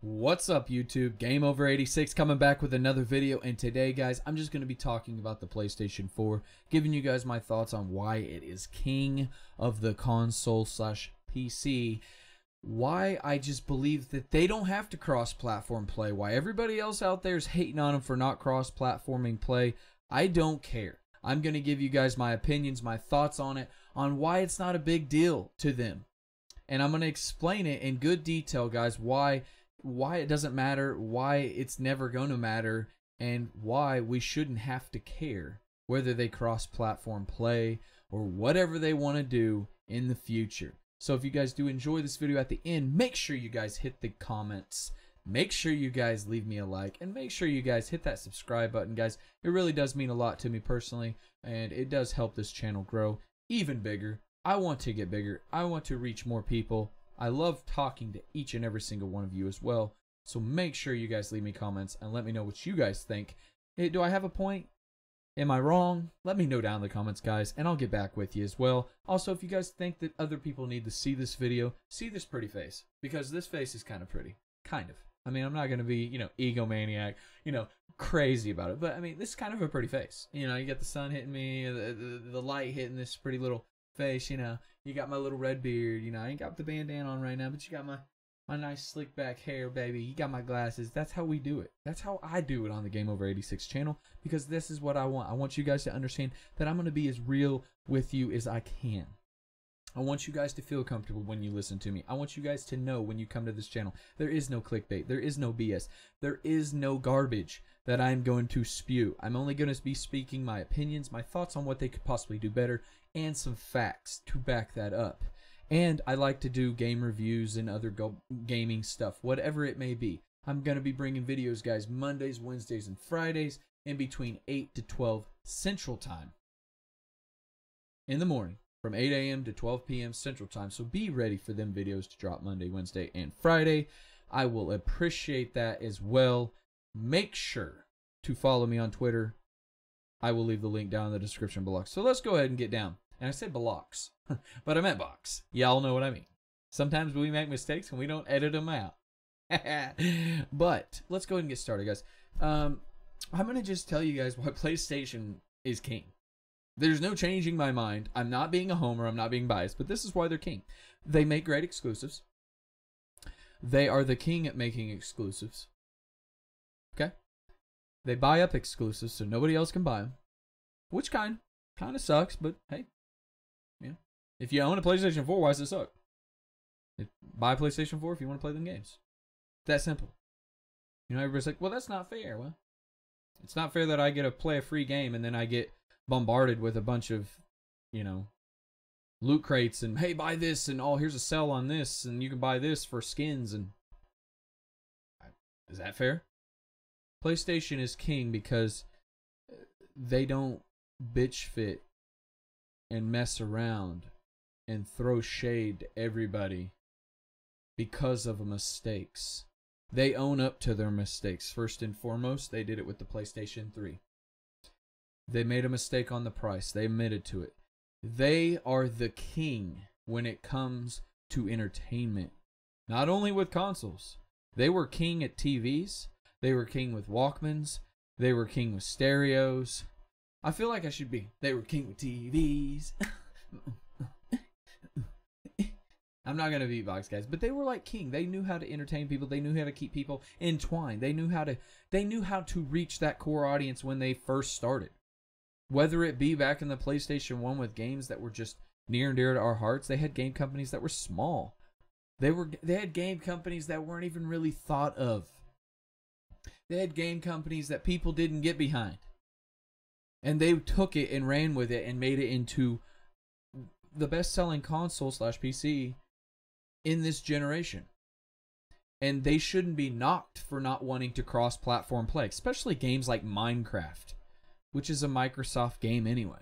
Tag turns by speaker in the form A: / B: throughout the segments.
A: What's up, YouTube? Game Over 86 coming back with another video, and today, guys, I'm just going to be talking about the PlayStation 4, giving you guys my thoughts on why it is king of the console slash PC, why I just believe that they don't have to cross-platform play, why everybody else out there is hating on them for not cross-platforming play. I don't care. I'm going to give you guys my opinions, my thoughts on it, on why it's not a big deal to them. And I'm going to explain it in good detail, guys, why it doesn't matter, why it's never going to matter, and why we shouldn't have to care whether they cross-platform play or whatever they want to do in the future. So if you guys do enjoy this video at the end, make sure you guys hit the comments, make sure you guys leave me a like, and make sure you guys hit that subscribe button, guys. It really does mean a lot to me personally, and it does help this channel grow even bigger. I want to get bigger. I want to reach more people. I love talking to each and every single one of you as well. So make sure you guys leave me comments and let me know what you guys think. Hey, do I have a point? Am I wrong? Let me know down in the comments, guys, and I'll get back with you as well. Also, if you guys think that other people need to see this video, see this pretty face. Because this face is kind of pretty. Kind of. I mean, I'm not going to be, egomaniac, crazy about it. But, I mean, this is kind of a pretty face. You got the sun hitting me, the light hitting this pretty little face, you got my little red beard, I ain't got the bandana on right now, but you got my nice slick back hair, baby. You got my glasses. That's how we do it. That's how I do it on the Game Over 86 channel, because this is what I want. I want you guys to understand that I'm going to be as real with you as I can. I want you guys to feel comfortable when you listen to me. I want you guys to know when you come to this channel, there is no clickbait. There is no BS. There is no garbage that I'm going to spew. I'm only going to be speaking my opinions, my thoughts on what they could possibly do better, and some facts to back that up. And I like to do game reviews and other gaming stuff, whatever it may be. I'm going to be bringing videos, guys, Mondays, Wednesdays, and Fridays in between 8 to 12 Central Time in the morning. From 8 a.m. to 12 p.m. Central Time. So be ready for them videos to drop Monday, Wednesday, and Friday. I will appreciate that as well. Make sure to follow me on Twitter. I will leave the link down in the description below. So let's go ahead and get down. And I said blocks, but I meant box. Y'all know what I mean. Sometimes we make mistakes and we don't edit them out. But let's go ahead and get started, guys. I'm going to just tell you guys why PlayStation is king. There's no changing my mind. I'm not being a homer. I'm not being biased. But this is why they're king. They make great exclusives. They are the king at making exclusives. Okay? They buy up exclusives so nobody else can buy them. Which kind of sucks, but hey. Yeah. If you own a PlayStation 4, why does it suck? Buy a PlayStation 4 if you want to play them games. That simple. Everybody's like, well, that's not fair. Well, it's not fair that I get to play a free game and then I get bombarded with a bunch of, loot crates and, hey, buy this, and oh, here's a sell on this, and you can buy this for skins, and is that fair? PlayStation is king because they don't bitch fit and mess around and throw shade to everybody because of mistakes. They own up to their mistakes. First and foremost, they did it with the PlayStation 3. They made a mistake on the price. They admitted to it. They are the king when it comes to entertainment. Not only with consoles. They were king at TVs. They were king with Walkmans. They were king with stereos. I feel like I should be. They were king with TVs. I'm not going to beatbox, guys, but they were like king. They knew how to entertain people. They knew how to keep people entwined. They knew how to reach that core audience when they first started. Whether it be back in the PlayStation 1 with games that were just near and dear to our hearts, they had game companies that were small. They had game companies that weren't even really thought of. They had game companies that people didn't get behind. And they took it and ran with it and made it into the best-selling console slash PC in this generation. And they shouldn't be knocked for not wanting to cross-platform play, especially games like Minecraft, which is a Microsoft game anyway.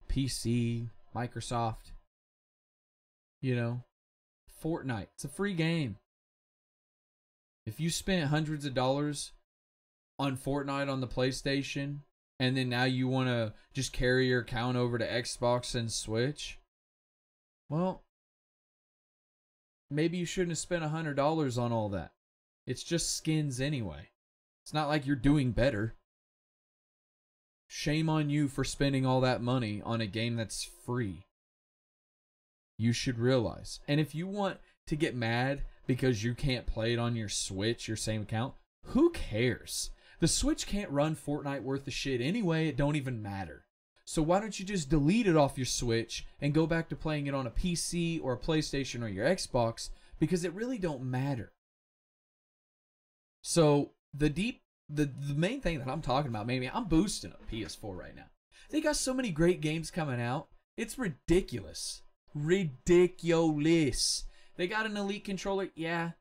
A: PC, Microsoft, Fortnite. It's a free game. If you spent hundreds of dollars on Fortnite on the PlayStation, and then now you want to just carry your account over to Xbox and Switch, well, maybe you shouldn't have spent $100 on all that. It's just skins anyway. It's not like you're doing better. Shame on you for spending all that money on a game that's free. You should realize. And if you want to get mad because you can't play it on your Switch, your same account, who cares? The Switch can't run Fortnite worth of shit anyway. It don't even matter. So why don't you just delete it off your Switch and go back to playing it on a PC or a PlayStation or your Xbox, because it really don't matter. So the main thing that I'm talking about, maybe I'm boosting a PS4 right now. They got so many great games coming out. It's ridiculous. Ridiculous. They got an Elite controller. Yeah.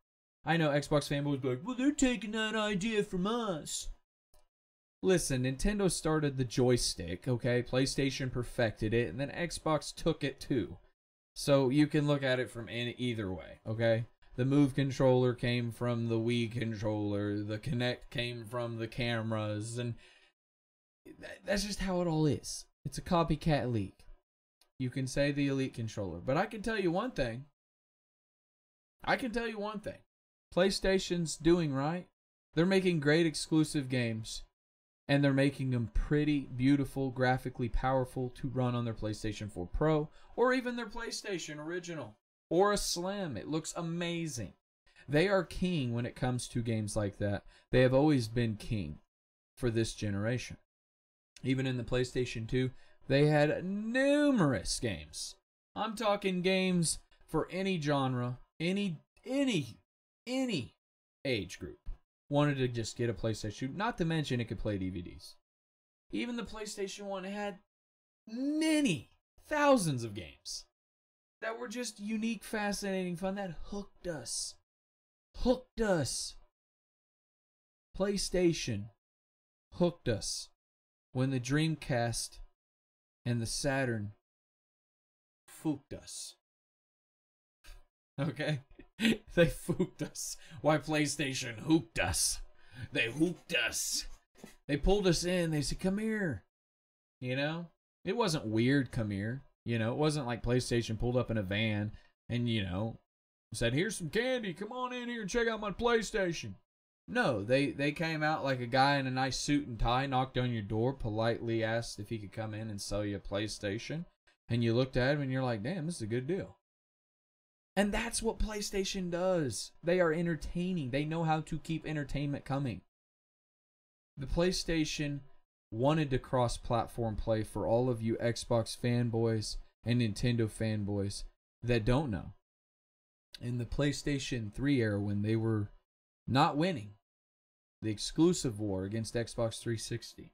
A: I know Xbox fanboys be like, well, they're taking that idea from us. Listen, Nintendo started the joystick, okay? PlayStation perfected it, and then Xbox took it too. So you can look at it from either way, okay? The Move controller came from the Wii controller. The Kinect came from the cameras. And that's just how it all is. It's a copycat leak. You can say the Elite controller. But I can tell you one thing. PlayStation's doing right. They're making great exclusive games. And they're making them pretty beautiful, graphically powerful to run on their PlayStation 4 Pro. Or even their PlayStation original. Or a Slim. It looks amazing. They are king when it comes to games like that. They have always been king for this generation. Even in the PlayStation 2, they had numerous games. I'm talking games for any genre, any age group. Wanted to just get a PlayStation, not to mention it could play DVDs. Even the PlayStation 1 had many, thousands of games that were just unique, fascinating, fun, that hooked us. Hooked us. PlayStation hooked us when the Dreamcast and the Saturn fooked us. Okay? They fooked us. Why PlayStation hooked us. They hooked us. They pulled us in. They said, come here. You know? It wasn't weird, come here. You know, it wasn't like PlayStation pulled up in a van and, you know, said, here's some candy. Come on in here and check out my PlayStation. No, they came out like a guy in a nice suit and tie, knocked on your door, politely asked if he could come in and sell you a PlayStation. And you looked at him and you're like, damn, this is a good deal. And that's what PlayStation does. They are entertaining. They know how to keep entertainment coming. The PlayStation wanted to cross-platform play for all of you Xbox fanboys and Nintendo fanboys that don't know. In the PlayStation 3 era, when they were not winning the exclusive war against Xbox 360,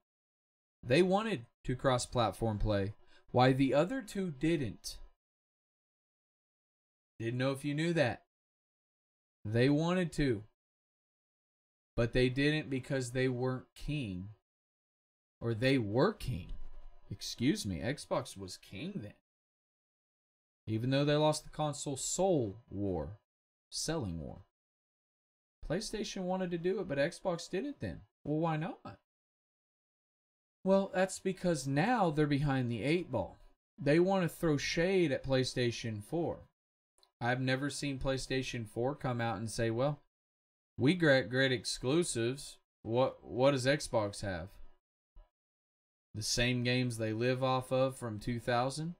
A: they wanted to cross-platform play. Why the other two didn't? Didn't know if you knew that. They wanted to. But they didn't because they weren't king. Or they were king. Excuse me. Xbox was king then. Even though they lost the console soul war. Selling war. PlayStation wanted to do it, but Xbox didn't then. Well, why not? Well, that's because now they're behind the 8 ball. They want to throw shade at PlayStation 4. I've never seen PlayStation 4 come out and say, well, we got great exclusives. What does Xbox have? The same games they live off of from 2000?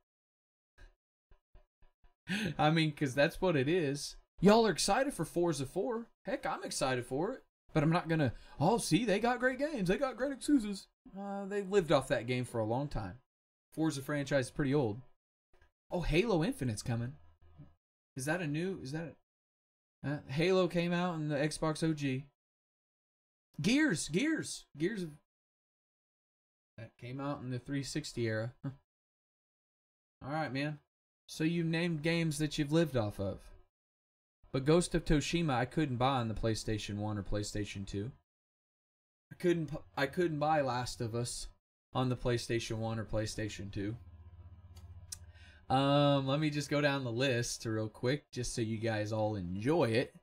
A: I mean, because that's what it is. Y'all are excited for Forza 4. Heck, I'm excited for it. But I'm not going to, oh, see, they got great games. They got great exclusives. They've lived off that game for a long time. Forza franchise is pretty old. Oh, Halo Infinite's coming. Is that a new? Halo came out in the Xbox OG. Gears. That came out in the 360 era. Huh. All right, man. So you've named games that you've lived off of. But Ghost of Tsushima, I couldn't buy on the PlayStation 1 or PlayStation 2. I couldn't buy Last of Us on the PlayStation 1 or PlayStation 2. Let me just go down the list real quick, just so you guys all enjoy it.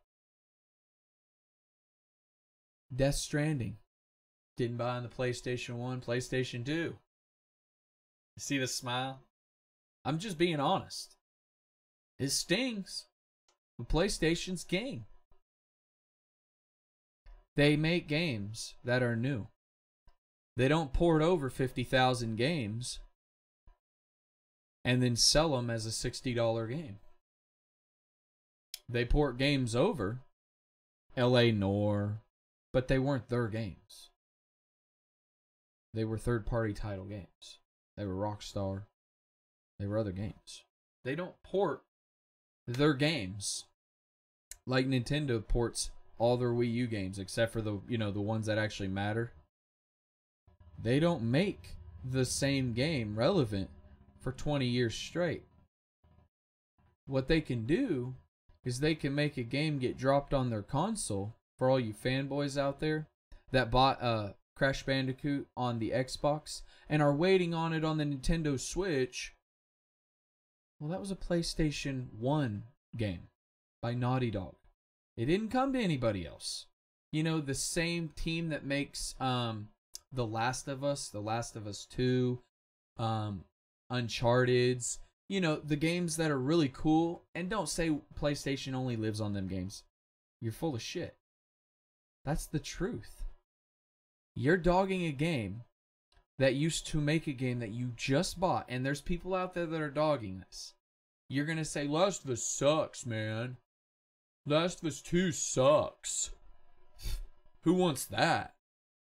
A: Death Stranding. Didn't buy on the PlayStation 1, PlayStation 2. See the smile? I'm just being honest. It stings. But PlayStation's king. They make games that are new. They don't port over 50,000 games and then sell them as a $60 game. They port games over, LA Noire, but they weren't their games. They were third-party title games. They were Rockstar. They were other games. They don't port their games like Nintendo ports all their Wii U games, except for the ones that actually matter. They don't make the same game relevant for 20 years straight. What they can do is they can make a game get dropped on their console for all you fanboys out there that bought Crash Bandicoot on the Xbox and are waiting on it on the Nintendo Switch. Well, that was a PlayStation 1 game by Naughty Dog. It didn't come to anybody else. You know, the same team that makes The Last of Us 2, Uncharted's, you know, the games that are really cool. And don't say PlayStation only lives on them games. You're full of shit. That's the truth. You're dogging a game that used to make a game that you just bought, and there's people out there that are dogging this. You're going to say, Last of Us sucks, man. Last of Us 2 sucks. Who wants that?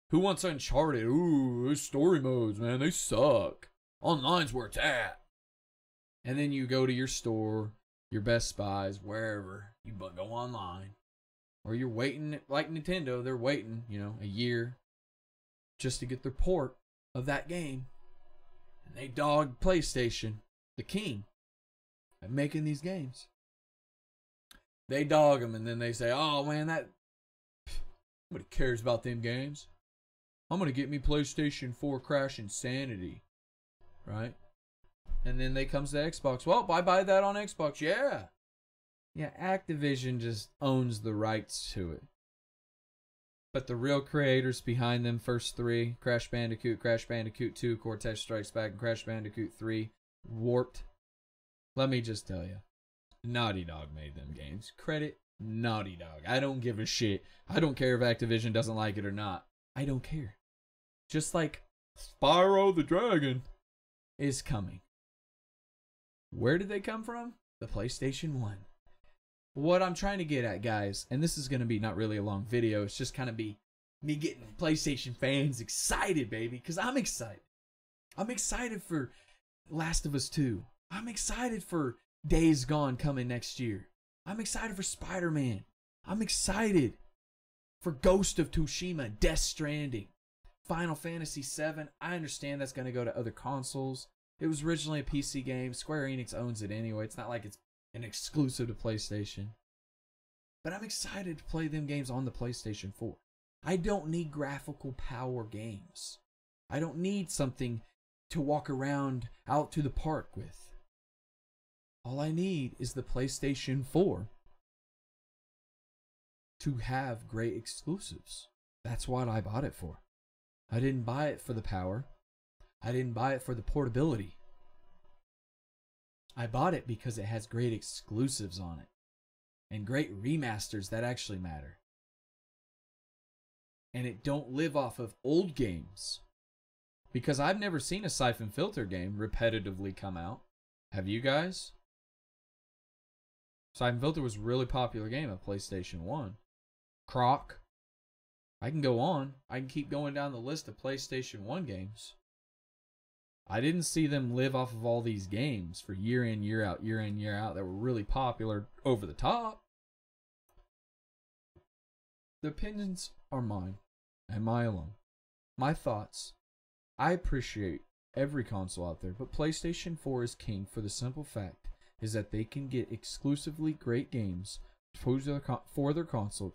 A: Who wants Uncharted? Ooh, those story modes, man, they suck. Online's where it's at. And then you go to your store, your Best Buys, wherever, you go online. Or you're waiting, like Nintendo, they're waiting, a year just to get their port of that game. And they dog PlayStation, the king, at making these games. They dog them, and then they say, oh man, nobody cares about them games. I'm going to get me PlayStation 4 Crash Insanity. Right? And then they comes to Xbox. Well, I buy that on Xbox. Yeah. Yeah, Activision just owns the rights to it. But the real creators behind them first three, Crash Bandicoot, Crash Bandicoot 2, Cortex Strikes Back, and Crash Bandicoot 3, Warped. Let me just tell you. Naughty Dog made them games. Credit Naughty Dog. I don't give a shit. I don't care if Activision doesn't like it or not. I don't care. Just like Spyro the Dragon is coming. Where did they come from? The PlayStation 1. What I'm trying to get at, guys, and this is going to be not really a long video, it's just kind of be me getting PlayStation fans excited, baby, because I'm excited. I'm excited for Last of Us 2. I'm excited for Days Gone coming next year. I'm excited for Spider-Man. I'm excited for Ghost of Tsushima, Death Stranding, Final Fantasy VII. I understand that's going to go to other consoles. It was originally a PC game. Square Enix owns it anyway. It's not like it's an exclusive to PlayStation. But I'm excited to play them games on the PlayStation 4. I don't need graphical power games. I don't need something to walk around out to the park with. All I need is the PlayStation 4 to have great exclusives. That's what I bought it for. I didn't buy it for the power. I didn't buy it for the portability. I bought it because it has great exclusives on it. And great remasters that actually matter. And it don't live off of old games. Because I've never seen a Siphon Filter game repetitively come out. Have you guys? Siphon Filter was a really popular game at PlayStation 1. Croc. I can go on. I can keep going down the list of PlayStation 1 games. I didn't see them live off of all these games for year in, year out, that were really popular over the top. The opinions are mine, and mine alone. My thoughts. I appreciate every console out there, but PlayStation 4 is king for the simple fact is that they can get exclusively great games for their console,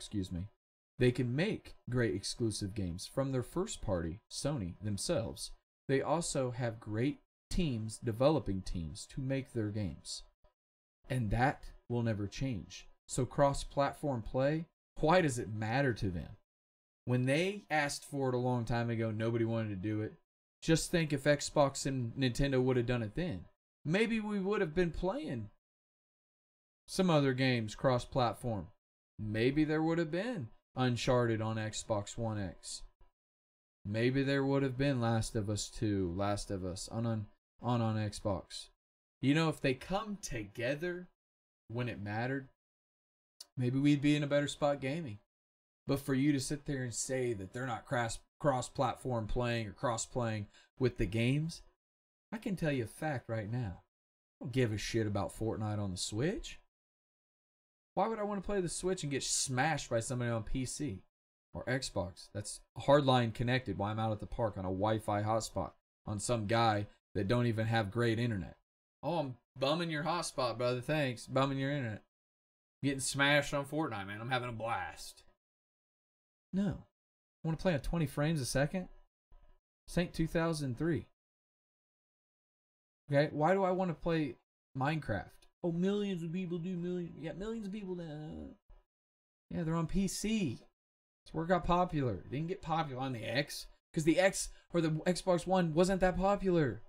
A: They can make great exclusive games from their first party, Sony, themselves. They also have great teams, developing teams, to make their games. And that will never change. So cross-platform play, why does it matter to them? When they asked for it a long time ago, nobody wanted to do it. Just think if Xbox and Nintendo would have done it then. Maybe we would have been playing some other games cross-platform. Maybe there would have been Uncharted on Xbox One X. Maybe there would have been Last of Us 2, Last of Us on Xbox. You know, if they come together when it mattered, maybe we'd be in a better spot gaming. But for you to sit there and say that they're not cross-platform playing or cross-playing with the games, I can tell you a fact right now. I don't give a shit about Fortnite on the Switch. Why would I want to play the Switch and get smashed by somebody on PC or Xbox that's hardline connected while I'm out at the park on a Wi-Fi hotspot on some guy that don't even have great internet? Oh, I'm bumming your hotspot, brother. Thanks. Bumming your internet. Getting smashed on Fortnite, man. I'm having a blast. No. I want to play on 20 frames a second? Saint 2003. Okay, why do I want to play Minecraft? Oh, millions of people do millions. Yeah, millions of people now. Yeah, they're on PC. That's where it got popular. It didn't get popular on the X. Because the X or the Xbox One wasn't that popular.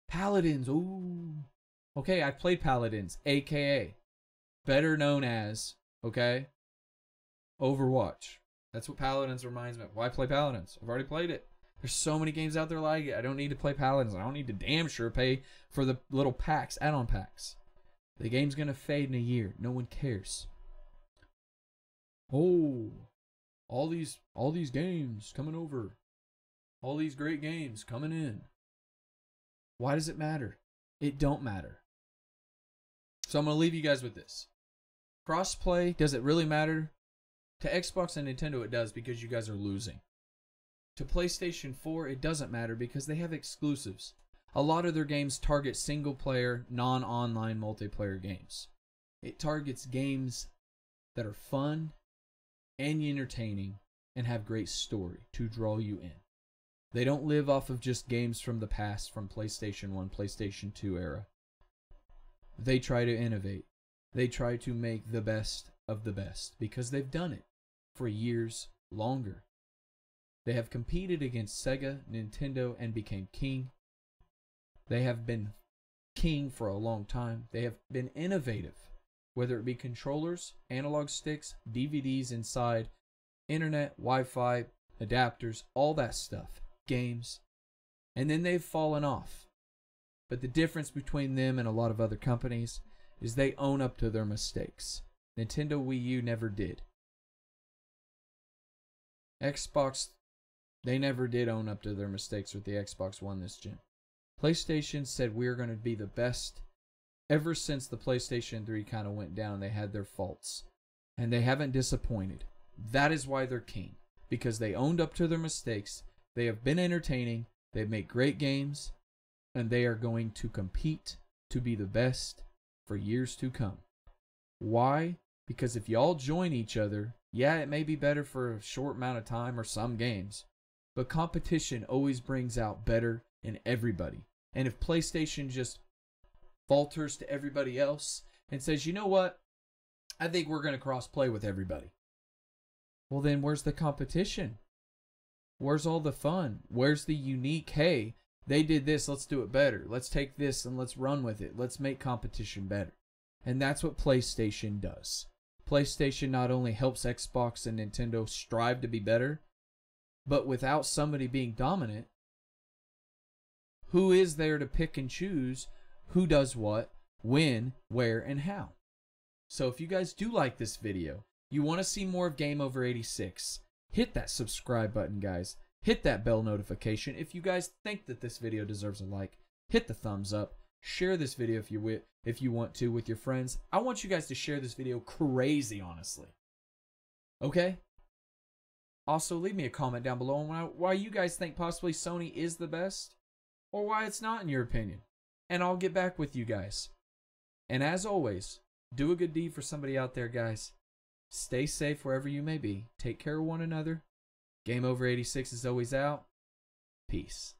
A: Paladins. Ooh. Okay, I played Paladins. AKA. Better known as, okay, Overwatch. That's what Paladins reminds me of. Why play Paladins? I've already played it. There's so many games out there like it. I don't need to play Paladins. I don't need to damn sure pay for the little packs, add-on packs. The game's going to fade in a year. No one cares. Oh, all these games coming over. All these great games coming in. Why does it matter? It don't matter. So I'm going to leave you guys with this. Crossplay, does it really matter? To Xbox and Nintendo it does because you guys are losing. To PlayStation 4 it doesn't matter because they have exclusives. A lot of their games target single player, non-online multiplayer games. It targets games that are fun and entertaining and have great story to draw you in. They don't live off of just games from the past, from PlayStation 1, PlayStation 2 era. They try to innovate. They try to make the best of the best because they've done it for years longer. They have competed against Sega, Nintendo, and became king. They have been king for a long time. They have been innovative, whether it be controllers, analog sticks, DVDs inside, internet, Wi-Fi, adapters, all that stuff, games. And then they've fallen off. But the difference between them and a lot of other companies is they own up to their mistakes. Nintendo Wii U never did. Xbox, they never did own up to their mistakes with the Xbox One this gen. PlayStation said we're going to be the best. Ever since the PlayStation 3 kind of went down, they had their faults. And they haven't disappointed. That is why they're king. Because they owned up to their mistakes. They have been entertaining. They've made great games. And they are going to compete to be the best for years to come. Why? Because if y'all join each other, yeah, it may be better for a short amount of time or some games. But competition always brings out better in everybody. And if PlayStation just falters to everybody else and says, you know what? I think we're going to cross-play with everybody. Well, then where's the competition? Where's all the fun? Where's the unique, hey, they did this, let's do it better. Let's take this and let's run with it. Let's make competition better. And that's what PlayStation does. PlayStation not only helps Xbox and Nintendo strive to be better, but without somebody being dominant, who is there to pick and choose who does what, when, where, and how? So if you guys do like this video, you want to see more of Game Over 86, hit that subscribe button, guys. Hit that bell notification. If you guys think that this video deserves a like, hit the thumbs up. Share this video if you want to with your friends. I want you guys to share this video crazy, honestly. Okay? Also, leave me a comment down below on why you guys think possibly Sony is the best, or why it's not in your opinion. And I'll get back with you guys. And as always, do a good deed for somebody out there, guys. Stay safe wherever you may be. Take care of one another. Game Over 86 is always out. Peace.